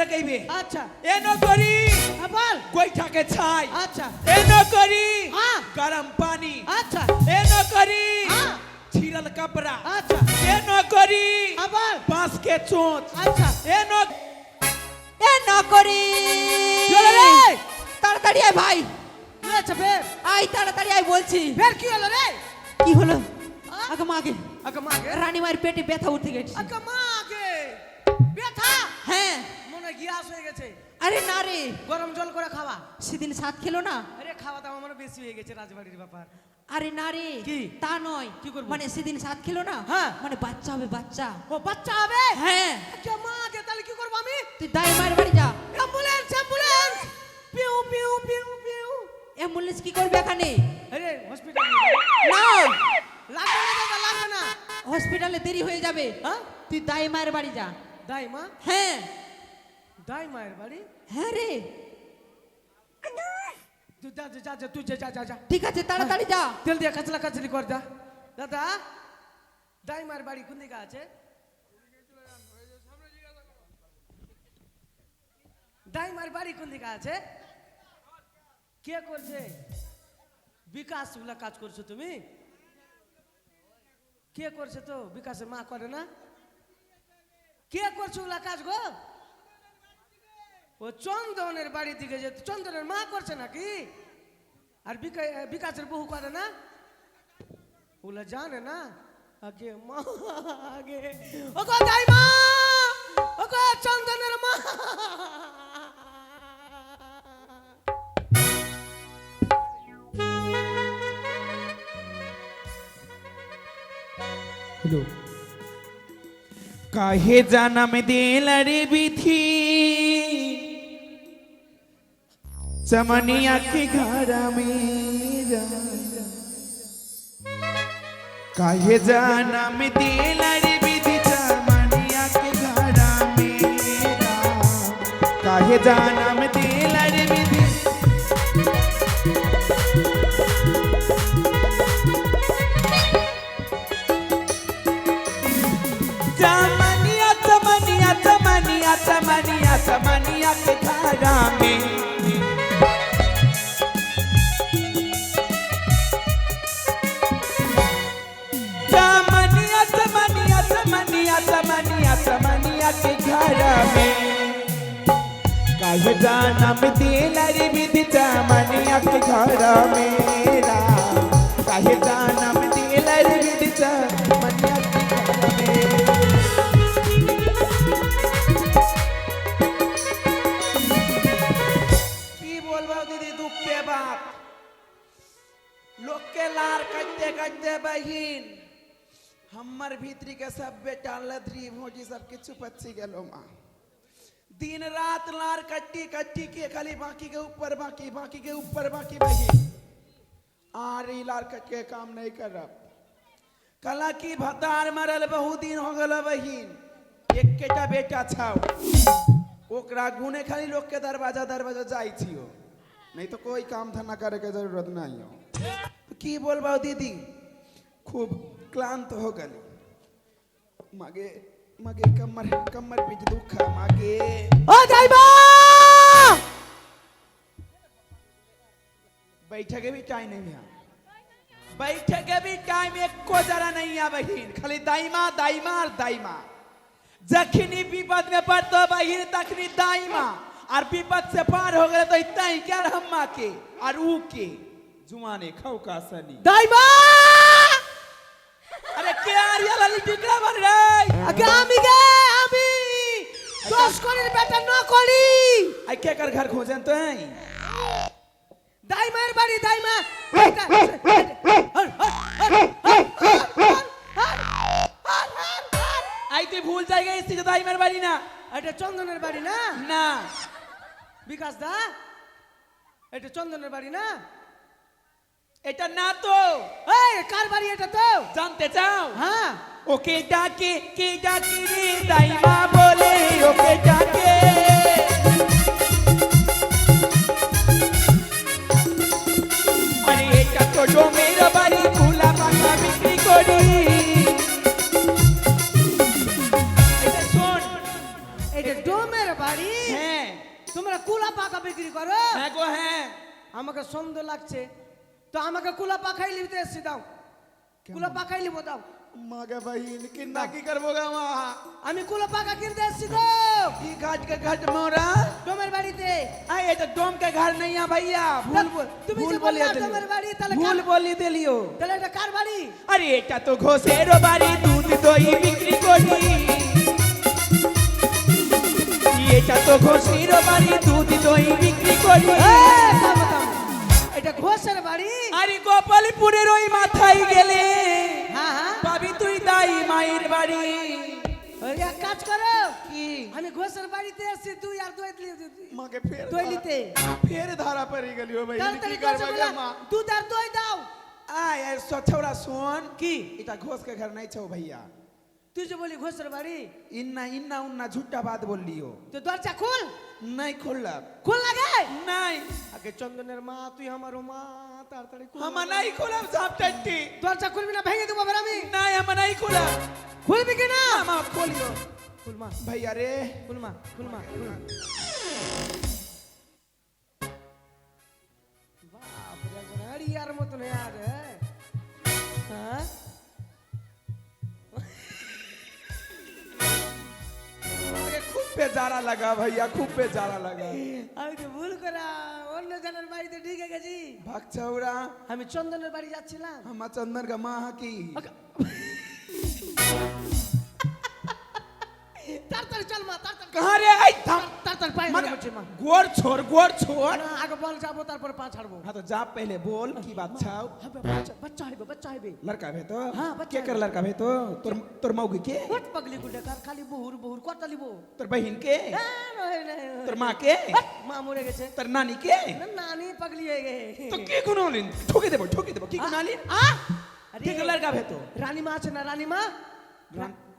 লাগাইবে আচ্ছা এ নকরি বল গোইঠাকে ছাই আচ্ছা এ নকরি হ্যাঁ গরম পানি আচ্ছা এ নকরি হ্যাঁ ছিড়ল কাপড়া আচ্ছা এ নকরি বল বাঁশ के चोंच আচ্ছা এ না করি চলে রে তাড়াতাড়ি আয় ভাই আচ্ছা ফের আয় তাড়াতাড়ি আয় বলছি ফের কি হলো রে কি হলো আগে মাগে আগে মাগে রানীমার পেটে ব্যথা উঠে গেছে আগে মাগে ব্যথা হ্যাঁ মনে গ্যাস হয়ে গেছে আরে না রে গরম জল করে খাওয়া সেদিন সাত খেলো না আরে খাওয়া দাওয়া মানে বেশি হয়ে গেছে রাজবাড়ির ব্যাপার আরে না রে কি? তা নয় কি করবো? মানে সেদিন সাত খেলো না হ্যাঁ। মানে বাচ্চা হবে বাচ্চা ও বাচ্চা হবে হ্যাঁ আচ্ছা মাগে তাহলে কি করব আমি তুই দাই মায়ের বাড়ি যা অ্যাম্বুলেন্স অ্যাম্বুলেন্স পিউ পিউ পিউ পিউ অ্যাম্বুলেন্স কি করবে এখানে আরে হসপিটাল না লাগবে না দাদা লাগবে না হসপিটালে দেরি হয়ে যাবে হ্যাঁ তুই দাই মায়ের বাড়ি যা দাই মা হ্যাঁ দাই মায়ের বাড়ি হ্যাঁ রে তুই যা যা যা তুই যা যা যা যা ঠিক আছে তাড়াতাড়ি যা তেল দিয়ে কাচলা কাচলি কর দা দাদা দাই মায়ের বাড়ি কোন দিকে আছে দাই মায়ের বাড়ি কোন দিকে আছে কে করছে বিকাশ গুলা কাজ করছো তুমি কে করছে তো বিকাশের মা করে না কে করছে ওগুলা কাজ গো ও চন্দনের বাড়ি দিকে যে চন্দনের মা করছে নাকি আর বিকাশের বহু করে না ওগুলা জানে না আগে মা আগে ওগো দাই মা ওগো চন্দনের মা हेलो काहे जन्म दिल रे विधि चमनिया के घर मेरा काहे जन्म दिल रे विधि चमनिया के घर मेरा काहे जन्म दिल रे विधि चमनिया चमनिया चमनिया चमनिया चमनिया के धारा में चमनिया चमनिया चमनिया चमनिया चमनिया के धारा में काहे जन्म दिला रे विधि चमनिया के धारा मेरा काहे जन्म दिला रे विधि चमनिया के धारा में दीदी दुख के बात लोग के लार कटते कटते बहिन हमर भीतरी के सब बेटा लधरी भोजी सब किछु पच्ची गेलो माँ दिन रात लार कट्टी कट्टी के खाली बाकी के ऊपर बाकी बाकी के ऊपर बाकी बहिन आरी लार कट के काम नहीं करब कला की भतार मरल बहुत दिन हो गल बहिन एक केटा बेटा छाओ ओकरा गुने खाली लोग के दरवाजा दरवाजा जाई छियो नहीं तो कोई काम धंधा करे के जरूरत नहीं हो की बोलबा दीदी खूब क्लांत हो गली मागे मागे कमर कमर पीठ दुख मागे ओ दाइबा बैठे के भी टाइम नहीं है बैठे के भी टाइम एक को जरा नहीं है बहिन खाली दाइमा दाइमा और दाइमा जखनी विपद में पड़तो बहिन तखनी दाइमा और विपद से पार हो गए तो इतना ही क्या हम के और ऊ के जुआने खाओ का सनी दाइबा अरे क्या रिया लाली टिकरा बन रे আগে আমি গে আমি দোষ করি বেটা ন করি आई क्या कर घर खोजन तो है দাইমার বাড়ি দাইমা आई तो भूल जाएगा इसी को दाई मेरे बारी ना এটা চন্দনের বাড়ি না ना বিকাশ দা এটা চন্দনের বাড়ি না এটা না তো এই কার বাড়ি এটা তো जानते जाओ হ্যাঁ ओके डाके के डाके रे दाइमा बोले ओके डाके अरे এটা তো ডোমের বাড়ি কুলা পাতা বিক্রি করি এটা শোন এটা ডোমের বাড়ি হ্যাঁ তোমরা কুলা পাকা বিক্রি করো হ্যাঁ গো হ্যাঁ আমাকে সন্দেহ লাগছে তো আমাকে কুলা পাখাই লিখতে এসছি দাও কুলা পাখাই লিবো দাও মাগে बहन किन्ना की करबोगा मां আমি কুলা পাকা কিনতে এসছি গো की घाट के घाट मोरा ডোমের বাড়িতে आ ये तो डोम के घर नहीं है भैया भूल তুমি भूल যে बोलिए বললা ডোমের বাড়ি তাহলে भूल बोली दिलियो তাহলে এটা কার বাড়ি আরে এটা তো ঘোষেরও বাড়ি দুধ দই বিক্রি করি এটা তো ঘোষেরও বাড়ি দুধ দই বিক্রি করি এই, থামো, থামো। এটা ঘোষের বাড়ি আরে গোপালপুরের ওই মাথায় গেলে হ্যাঁ হ্যাঁ পাবি তুই দাই মায়ের বাড়ি ওই এক কাজ করো কি আমি ঘোষের বাড়িতে এসছি তুই আর দুই মাকে ফের দই নিতে ফের ধারা পড়ে গেলি ও ভাই তাড়াতাড়ি কি ঘোষে করবে বলা, মা দুধ আর দই দাও আয় আর সছৌরা শোন কি এটা ঘোষ के घर नहीं छौ भैया তুই যে বলি ঘোষের বাড়ি इन्ना इन्ना उन्ना झूठा बात बोल लियो তো দরজা খুল नहीं खोला খুল লাগে नहीं আগে চন্দনের মা তুই আমার মা তাড়াতাড়ি খুল हम नहीं खोला साहब टट्टी দরজা খুলবি না ভেঙে দেবো আমি नहीं हम नहीं खोला খুলবি কি না हम खोलियो খুল মা भैया रे খুল মা খুল মা খুল মা। বাপ রে গাড়ি আর মতন यार হ্যাঁ आगे खूब बेचारा लगा भैया खूब बेचारा लगा আমি তো ভুল করা অন্য জনের বাড়িতে ঢুকে গেছি भाग छौरा আমি চন্দনের বাড়ি যাচ্ছিলাম हम चंदन का माँ की তাড়াতাড়ি চল মা তাড়াতাড়ি कहाँ रे आई थम তাড়াতাড়ি পায়ে ধরে বলছি মা गोर छोड़ না, আগে বল যাবো তারপর পা ছাড়বো हाँ तो जा पहले बोल की बात छाव হবে বাচ্চা বাচ্চা হবে বাচ্চা হবে लड़का भे तो हाँ, बच्चा के है। कर लड़का भे तो तोर तोर मौगी के কোট পাগলি গুডে কার খালি বহুর বহুর কত লিবো तोर बहन के না নয় নয় तोर माँ के মা মরে গেছে तोर नानी के না, নানি পাগলি হয়ে গে तो के गुनालिन ठोके देबो की गुनालिन আ के कर लड़का भे तो রানী মা আছে না রানী মা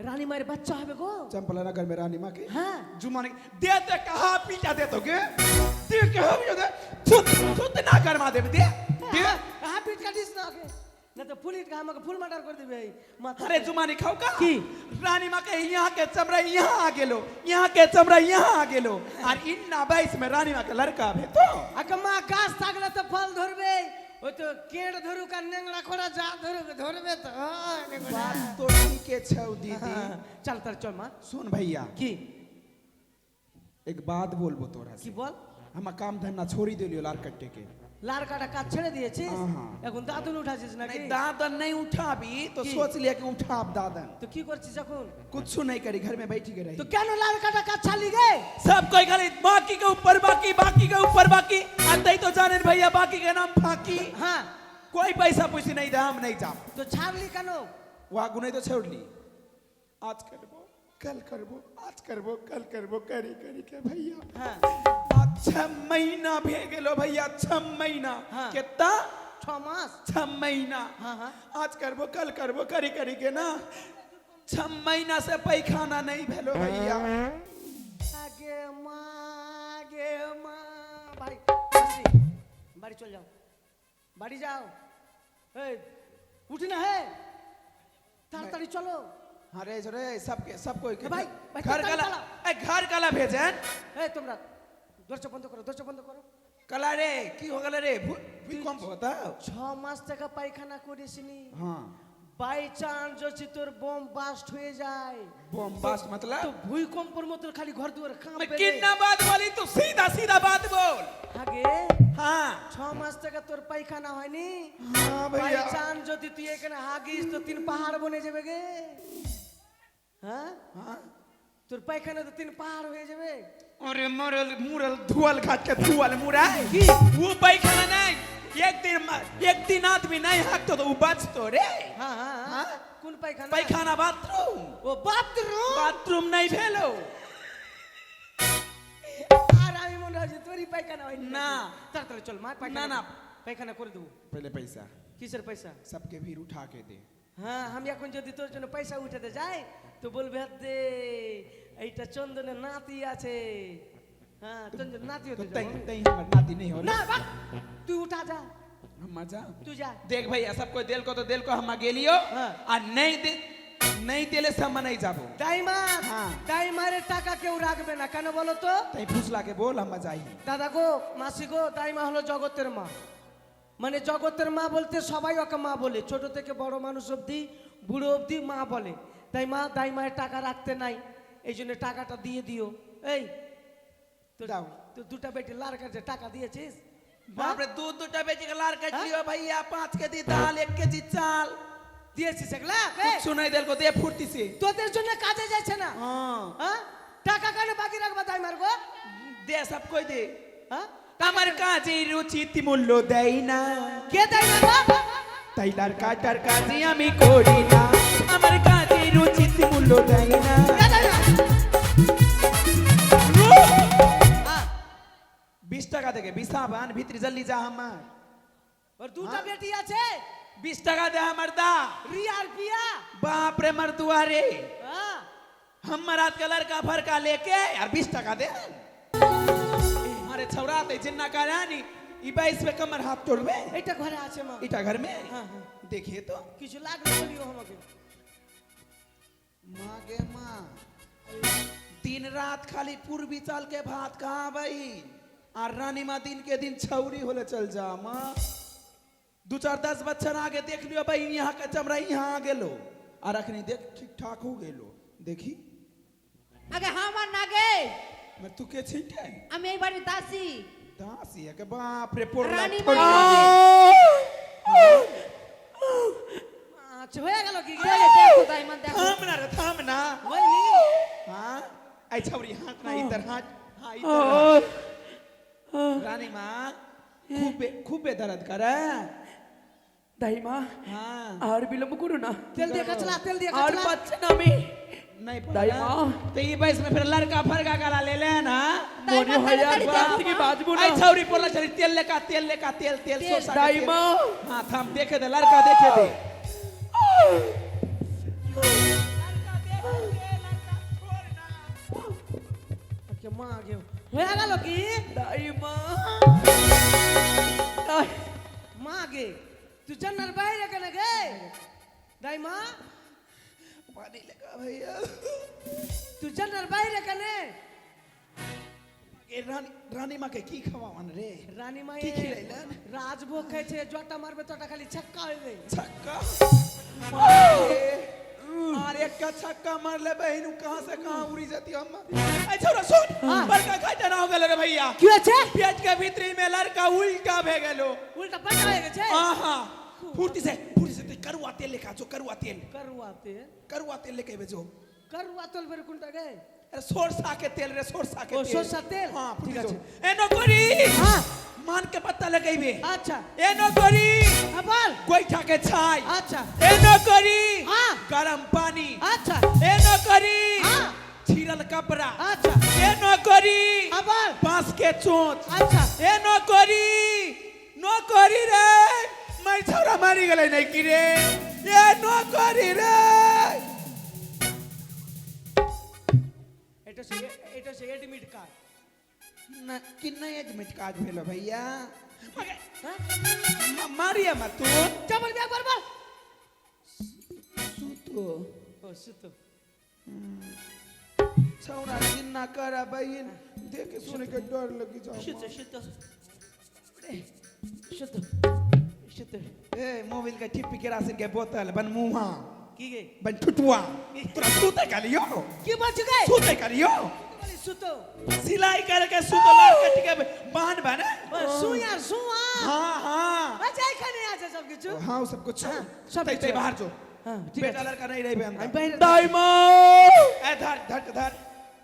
রানী মায়ের বাচ্চা হবে গো चंपला नगर में रानी माँ के হ্যাঁ जुमाने दे दे कहा पीटा दे तो के दे कहा भी दे छुत ना कर मा दे दे হ্যাঁ পিট কাটিস না ওকে না তো ফুল ইট আমাকে ফুল মার্ডার করে দিবে মাথা अरे जुमानी खाओ का की? रानी माँ के यहाँ के चमड़ा यहाँ आ गेलो यहाँ के चमड़ा यहाँ आ गेलो और इन्ना बाईस में रानी माँ के लड़का भे तो আগে মা গাছ থাকলে তো ফল ধরবে ওই তো কেড় ধরুক আর নেংড়া খোড়া যা ধরুক ধরবে তো बात तो ठीक है छौ दीदी চল তার চল মা सुन भैया কি एक बात बोलबो तोरा কি से বল हम काम धंधा छोड़ी दिलियो लार कट्टे के লার কাটা কাজ ছেড়ে দিয়েছিস হ্যাঁ। এখন দাদুন উঠাছিস নাকি नहीं दादन नहीं उठाबी तो की? सोच लिया कि उठाब दादन তো কি করছিস এখন कुछ नहीं करी घर में बैठी के रही তো কেন লার কাটা কাজ ছাড়লি গে सब कोई खाली बाकी के ऊपर बाकी बाकी के ऊपर बाकी अंदर तो जाने भैया बाकी के नाम फाकी হ্যাঁ कोई पैसा पूछी नहीं दे हम नहीं जा তো ছাড়লি কেন वहाँ गुने तो छोड़ ली आज करबो कल करबो आज करबो कल करबो करी करी के भैया হ্যাঁ आज 6 महीना भे गेलो भैया 6 महीना हाँ। कितना 6 মাস 6 महीना हाँ हाँ आज करबो कल करबो करी करी के ना 6 महीना से पैखाना नहीं भेलो भैया আগে মা আগে মা ভাই আসি বাড়ি চল যাও বাড়ি যাও এই উঠি না হে তাড়াতাড়ি চলো अरे रे सबके सबको भाई, भाई, घर चल, कला चला। घर कला भेजन এই তোমরা দরজা বন্ধ করো দরজা বন্ধ করো कला रे की हो गला रे भूकंप होता 6 মাস থেকে পায়খানা করিসনি हाँ বাই চান্স যদি তোর বোম বাস্ট হয়ে যায় बम बास्ट তো मतलब ভূমিকম্পের মতো খালি ঘর দুয়ার मैं কাঁপবে कितना बात बोली तू सीधा सीधा बात बोल আগে हाँ 6 মাস থেকে তোর পায়খানা হয়নি हाँ বাই भैया চান্স যদি তুই এখানে হাগিস তো 3 পাহাড় বনে যাবে গে হ্যাঁ हाँ তোর পায়খানা তো 3 পাহাড় হয়ে যাবে अरे मरल मुरल धुअल घाट के धुअल मुरा की? वो पैखाना नहीं एक दिन आदमी नहीं हाथ तो वो बच तो रे হ্যাঁ হ্যাঁ हाँ? কোন পায়খানা पैखाना बाथरूम ও বাথরুম बाथरूम नहीं भेलो আর আমি মনে হয় যে তোরই পায়খানা হয়নি না। তাড়াতাড়ি চল মা পায়খানা না, না। পায়খানা করে দেবো पहले पैसा কিসের পয়সা सबके भीड़ उठा के दे হ্যাঁ আমি এখন যদি তোর জন্য পয়সা উঠাতে যাই তো বলবে দে এইটা চন্দনের নাতি আছে হ্যাঁ চন্দনের নাতি तो হতে तई যাবো। तई हमर नाती नहीं हो না বাক, তুই উঠা যা हम मजा তুই যা देख भैया सबको दिल को तो दिल को हम गेलियो हाँ। और नहीं दिले से हम नहीं जाबो দাইমা হ্যাঁ। দাইমারে বউয়ের টাকা কেউ রাখবে না, কেন বলো তো? তাই ফুসলাকে বল আমরা যাই। দাদা গো, মাসি গো, দাইমা হলো জগতের মা। মানে জগতের মা বলতে সবাই ওকে মা বলে, ছোট থেকে বড় মানুষ অবধি, বুড়ো অবধি মা বলে। তাই মা দাইমায়ের টাকা রাখতে নাই, এই জন্য টাকাটা দিয়ে দিও। এই তো দাও। তো দুটা বেটি লার কাছে টাকা দিয়েছিস? बाप रे दूध दूटा बेचे के लार कट लियो भैया 5 केजी दाल 1 केजी चाल দিয়েছিস এগুলা? सुनाई देल को दे फुर्ती से তোদের জন্য কাজে যাচ্ছে না? हां হ্যাঁ, টাকা কেন বাকি রাখবা দাইমার গো? दे सब कोई दे হ্যাঁ, আমার কাজে রুচিতি মূল্য দেই না কে দাইমা গো? তাই লার কাটার কাজে আমি করি না আমার কাজে রুচিতি মূল্য দেই না কে দাইমা? 20 টাকা থেকে বিসাবান ভিতরে জলদি যা আমার ওর দুটা বেটি আছে, 20 টাকা দে আমার দা রিয়া আর পিয়া। बाप रे मर्दुआ रे হ্যাঁ, हम रात का लड़का भरका लेके यार 20 टका दे हमारे छौरा ते जिन्ना का रानी ई 22 में कमर हाथ तोड़बे এটা ঘরে আছে মা। इटा घर में হ্যাঁ হ্যাঁ, देखिए तो কিছু লাগবে বলিও আমাকে। माँ गे माँ दिन रात खाली पूर्वी चाल के भात कहाँ भाई और रानी माँ दिन के दिन छौरी होले चल जा माँ 2-4-10 बच्चन आगे देख लियो भाई यहाँ का चमड़ा यहाँ आ गेलो और अखनी देख ठीक ठाक हो गेलो देखी আগে আমার নাগে मैं तू के छिंटे আমি এই বাড়ির দাসী दासी है के बाप रे पोरला রানী थोड़ी- আচ্ছা হয়ে গেল কি? দেখো দেখো দাইমা দেখো थामना रे थामना ওই নি हाँ आई छौरी हाथ ना इधर हाथ हाँ इधर रानी माँ खूबे दर्द करे দাই মা हाँ আর বিলম্ব করো না তেল দিয়ে কাচলা, তেল দিয়ে আর কাচলা। পাচ্ছে না আমি नहीं दाई पड़ा माँ। तो ये बस में फिर लड़का फरका गला ले लेना মনে হয় আর বাদ থেকে বাঁচবো না आई छौरी पोला चली तेल लेका तेल तेल सोसा दाई माँ। हाँ थाम देखे दे लड़का देखे दे ওকে মা আগে হয়ে গেল কি? দাই মা দাই মা আগে তুই জান্নার বাইরে কেন গে? দাইমা पानी लगा भैया তুই জান্নার বাইরে কেন? ये रानी माँ के की खवावन रे রানী কি মায়ে খিলাইলেন? রাজভোগ খাইছে, জটা মারবে তোটা খালি ছক্কা হইবে। छक्का और एक का छक्का मार ले बहन कहां से कहां उड़ी जाती हम ए छोरा सुन हाँ। बड़का घाटा ना हो गेल रे भैया কি হয়েছে? पेट के भीतरी में लड़का उल्टा भे गेलो উল্টা পাল্টা হয়ে গেছে। आहा फुर्ती से ते करुआ तेल लेके जो करुआ तेल लेके भेजो করুয়া তেল বের কোনটা গে? अरे सोरसा के तेल रे सोरसा के ও तेल সরষা তেল? हां ঠিক ठीक আছে। আছে ए नौकरी হ্যাঁ, मान के पत्ता लगाइबे আচ্ছা ए नौकरी হ্যাঁ, বল। गोईठा के छाई আচ্ছা ए नौकरी हाँ। गरम पानी আচ্ছা ए नौकरी हाँ। छीरल कपड़ा আচ্ছা ए नौकरी হ্যাঁ, বল। बांस के चोंच আচ্ছা ए नौकरी नौकरी रे मैं छौरा मारी गले नहीं की रे ए नौकरी रे এটা সে এডমিট কার্ড। ना किन्ना एडमिट कार्ड भेलो भैया হ্যাঁ, मारिया मत तू যা বলবি একবার বল। सुतो ও সুতো। छौरा किन्ना करा बहन देख के सुन के डर लगी जाओ সুতো সুতো সুতো সুতো। ए मोबाइल का टिप्पी केरासिन के बोतल बन मुहा কি গে? बन टुटुआ तोरा सूते का लियो কি বলছিস গে? सूते का लियो বলি সুতো। सिलाई करके सूतो लाल कट के बांध बने ও সুয়া সুয়া। हाँ हाँ আচ্ছা এখানে আছে সব কিছু। हाँ वो सब कुछ सब तै कुछ तै है। बाहर जो হ্যাঁ, ঠিক बेटा আছে। लड़का नहीं रहे আমি अंदर বাইরে দাই মা ए धर धर धर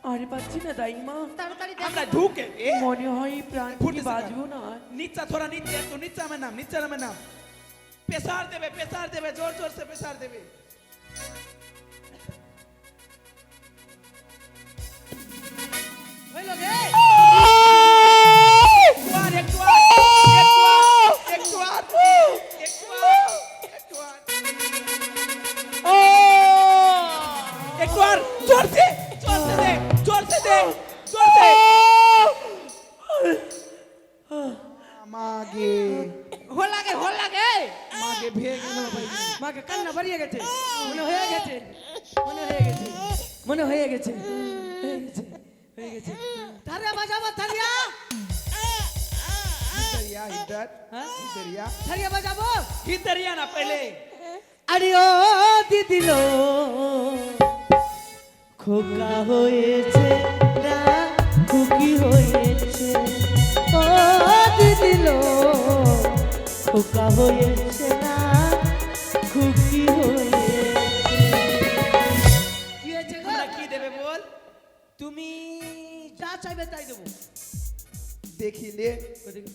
আর পাচ্ছি না দাই মা তাড়াতাড়ি हमरा দেখো ढूके ए মনে হয় প্রাণ फुर्ती থেকে से বাঁচবো না नीचा थोड़ा नीचे तो नीचा में नाम पेसार देवे जोर जोर से पेसार देवे হইলো গে? एक द्वार जोर से दे मागे হো লাগে मागे भेग ना भाई মাকে কান্না বাড়িয়ে গেছে, মনে হয়ে গেছে, মনে হয়ে গেছে, মনে হয়ে গেছে। হয়ে গেছে থারিয়া বাজাবো থারিয়া इधर या इधर हाँ? इधर या থারিয়া বাজাবো इधर या ना पहले আরে ও দিদিলো খোকা হয়েছে না খুকি হয়েছে ও দিদিলো খোকা হয়েছে না খুকি হয়েছে কি হয়েছে গো हमरा की देबे बोल তুমি যা চাইবে তাই দেবো देखी ले ওদিকে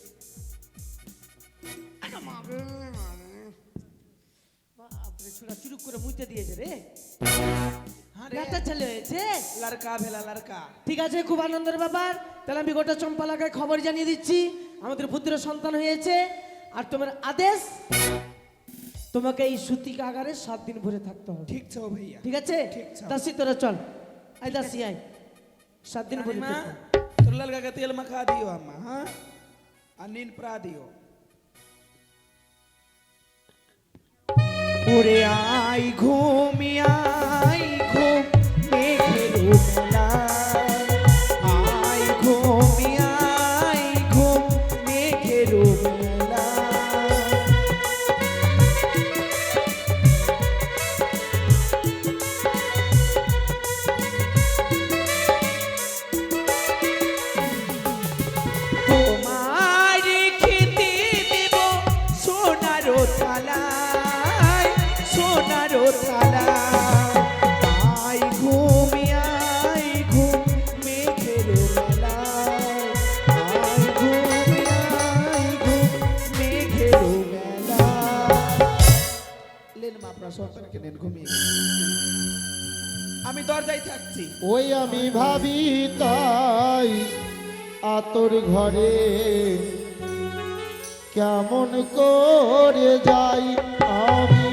বাপরে ছোড়া চুরুক করে মুইতে দিয়েছে রে हाँ একটা रे ছেলে হয়েছে लड़का भेला लड़का ঠিক আছে খুব আনন্দের ব্যাপার তাহলে আমি গোটা চম্পালাকে খবর জানিয়ে দিচ্ছি আমাদের পুত্র সন্তান হয়েছে আর তোমার আদেশ তোমাকে এই সুতি কাগারে 7 দিন ভরে থাকতে হবে ठीक छो भैया ঠিক আছে ঠিক আছে। দাসি তোরা চল আই দাসি আই 7 দিন ভরে रानी माँ, থাকতে तो लड़का का तेल मखा दियो अम्मा हाँ और नींद परा दियो ওরে আই ঘুমি আই ঘুম মেঘের মেলা আই ঘুমি আই ঘুম মেঘের মেলা তোমার খেতে দেব সোনার থালায় সোনার থালায় আই ঘুমি আই ঘুম মেঘের মেলায় আই ঘুমি আই ঘুম মেঘের মেলায় লেন মা আপনার সন্তানকে নেন ঘুমিয়ে আমি দরজায় থাকছি ওই আমি ভাবি তাই আতর ঘরে কেমন করে যাই আমি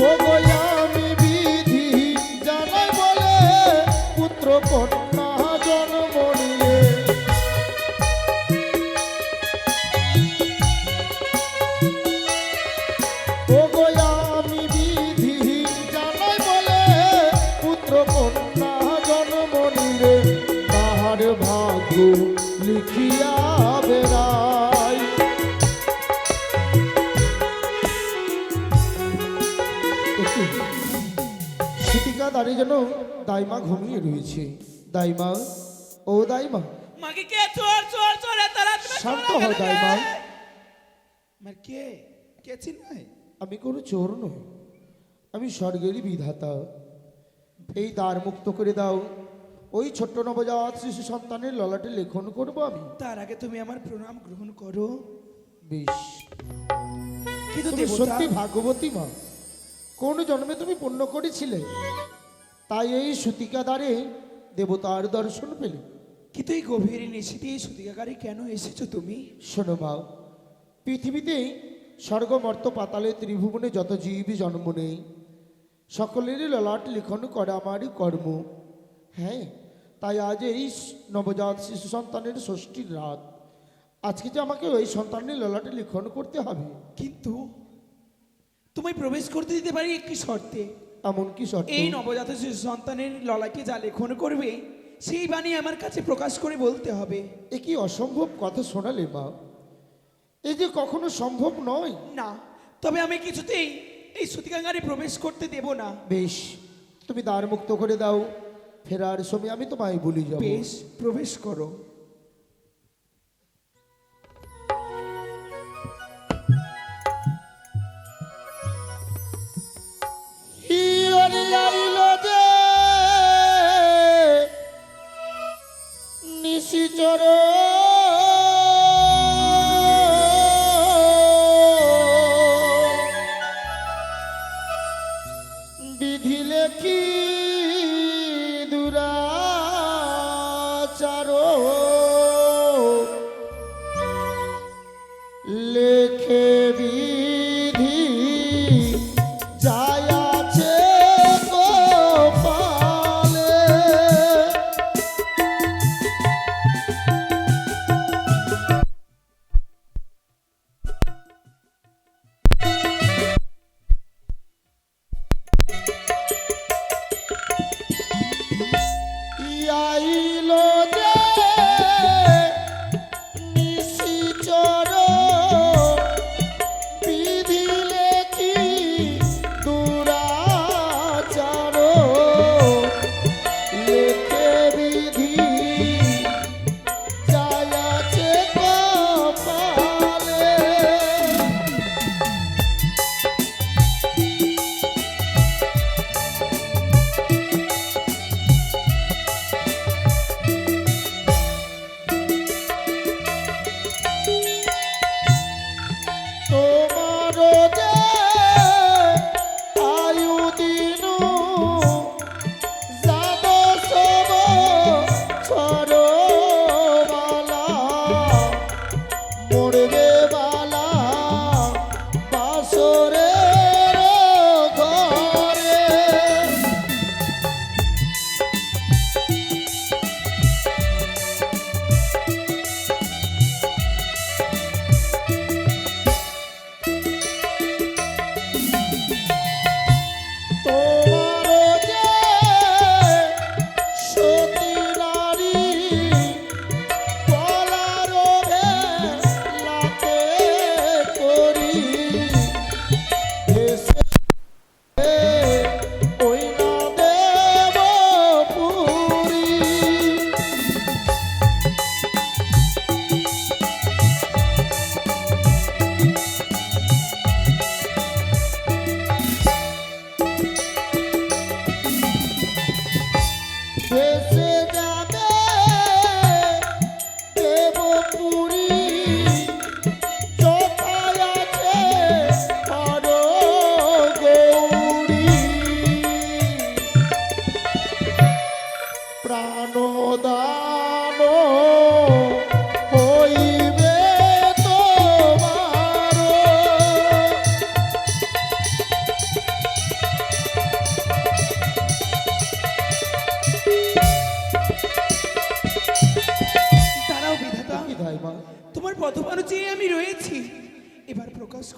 ও গো আমি বিধি জানাই বলে পুত্র কন্যা জন্ম নিয়ে ও গো আমি বিধি জানাই বলে পুত্র কন্যা জন্ম নিলে তাহার ভাগ্য লিখিয়া বেড়াই সিটিকা দাঁড়িয়ে যেন দাইমা ঘুমিয়ে রয়েছে দাইমা ও দাইমা মাকে কে চোর চোর চোর তারা শান্ত হও দাইমা মার কে চিনাই আমি কোনো চোর নই আমি স্বর্গেরই বিধাতা এই দ্বার মুক্ত করে দাও ওই ছোট্ট নবজাত শিশু সন্তানের ললাটে লেখন করবো আমি তার আগে তুমি আমার প্রণাম গ্রহণ করো বেশ কিন্তু তুমি সত্যি ভাগ্যবতী মা কোন জন্মে তুমি পুণ্য করেছিলে তাই এই সুতিকা দ্বারে দেবতার দর্শন পেলে কিন্তু এই গভীর নিশীতে এই সুতিকাগারে কেন এসেছো তুমি শোনো মা পৃথিবীতে স্বর্গ মর্ত পাতালে ত্রিভুবনে যত জীব জন্ম নেই সকলেরই ললাট লিখন করা আমারই কর্ম হ্যাঁ তাই আজ এই নবজাত শিশু সন্তানের ষষ্ঠীর রাত আজকে যে আমাকে ওই সন্তানের ললাটে লিখন করতে হবে কিন্তু তোমায় প্রবেশ করতে দিতে পারি একটি শর্তে এমন কি শর্ত এই নবজাত শিশু সন্তানের ললাকে যা লেখন করবে সেই বাণী আমার কাছে প্রকাশ করে বলতে হবে এ কি অসম্ভব কথা শোনালে মা এই যে কখনো সম্ভব নয় না তবে আমি কিছুতেই এই সুতিকাগারে প্রবেশ করতে দেব না বেশ তুমি দ্বার মুক্ত করে দাও ফেরার সময় আমি তোমায় বলি যাব বেশ প্রবেশ করো হিয়রি আইল যে নিশিচর বিধি লেখি দুরাচার লেখে বিধি যায় আছে গোপালে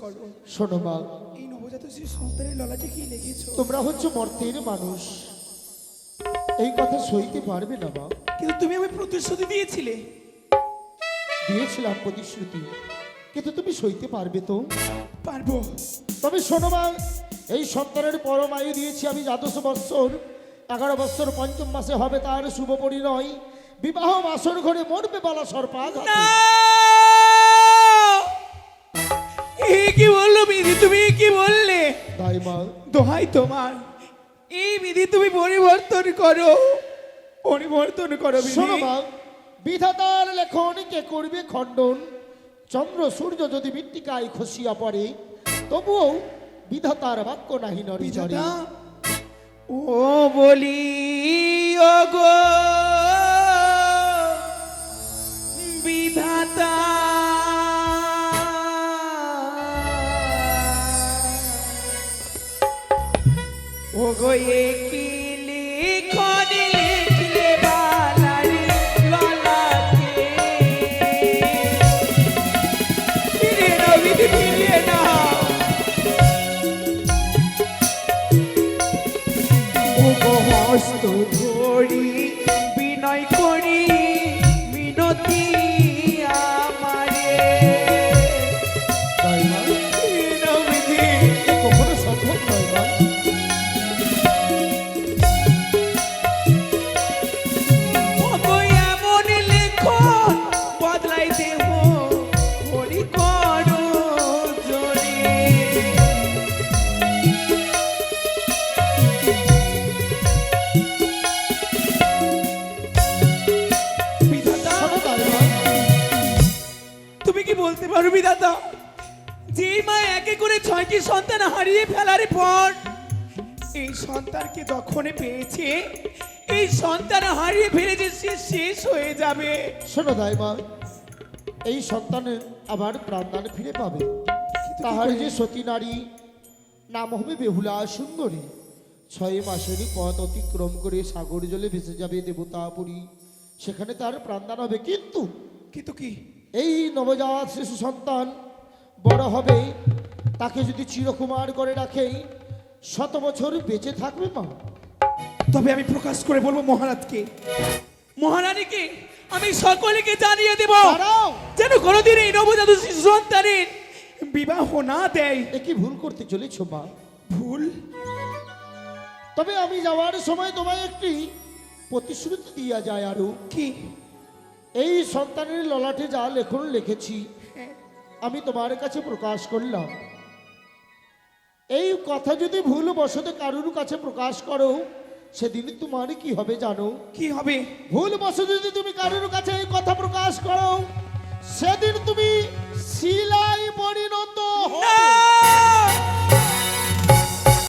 করো। শোনো মা, এই নবজাত শিশু সন্তানের ললাটে কি লিখেছো? তোমরা হচ্ছে মর্তের মানুষ, এই কথা সইতে পারবে না মা। কিন্তু তুমি আমি প্রতিশ্রুতি দিয়েছিলে। দিয়েছিলাম প্রতিশ্রুতি, কিন্তু তুমি সইতে পারবে তো? পারবো। তবে শোনো মা, এই সন্তানের পরম আয়ু দিয়েছি আমি 11 বৎসর, 11 বৎসর পঞ্চম মাসে হবে তার শুভ পরিণয়, বিবাহ বাসর ঘরে মরবে বালা সর্পাঘাতে। এই কি বললো বিধি, তুমি কি বললে? তাই মা, দোহাই তোমার, এই বিধি তুমি পরিবর্তন করো, পরিবর্তন করো বিধি। শোনো মা, বিধাতার লেখন কে করবে খণ্ডন? চন্দ্র সূর্য যদি মৃত্তিকায় খসিয়া পড়ে, তবুও বিধাতার বাক্য নাহি নরে চরে। বিধাতা, ও বলি ও গো বিধাতা, ও গো কি লিখন লিখলে বালারি ললাটে, ফিরিয়ে নাও বিধি, ফিরিয়ে নাও। হস্ত ধরি বিনয় করি মিনতি আমারে, তাই মা, বিধি। কখনো সম্ভব নয় মা। এমন লেখন বদলাই দেব হরি করো জোরে। বিধাতা, শোনো তাই মা, তুমি কি বলতে পারো বিধাতা, যে মা একে করে 6টি সন্তান হারিয়ে ফেলার পর এই সন্তানকে যখন পেয়েছে, এই সন্তান হারিয়ে ফেলেছে, সে শেষ হয়ে যাবে। শোনো তাই মা, এই সন্তানের আবার প্রাণদান ফিরে পাবে। তাহার যে সতী নারী, নাম হবে বেহুলা সুন্দরী, 6 মাসের পথ অতিক্রম করে সাগর জলে ভেসে যাবে দেবতাপুরী, সেখানে তার প্রাণদান হবে। কিন্তু কিন্তু কি? এই নবজাত শিশু সন্তান বড় হবে, তাকে যদি চিরকুমার করে রাখে 100 বছর বেঁচে থাকবে মা। তবে আমি প্রকাশ করে বলবো মহারাজকে, মহারানীকে, আমি সকলকে জানিয়ে দেব, দাঁড়াও, যেন কোনোদিন এই নবজাত শিশু সন্তানের বিবাহ না দেয়। এ কি ভুল করতে চলেছ মা? ভুল? তবে আমি যাওয়ার সময় তোমায় একটি প্রতিশ্রুতি দিয়া যায় আরো। কি? এই সন্তানের ললাটে যা লেখন লিখেছি আমি তোমার কাছে প্রকাশ করলাম। এই কথা যদি ভুল বশত কারুর কাছে প্রকাশ করো, সেদিন তোমার কি হবে জানো? কি হবে? ভুল বশত যদি তুমি কারুর কাছে এই কথা প্রকাশ করো, সেদিন তুমি শিলায় পরিণত হবে। না!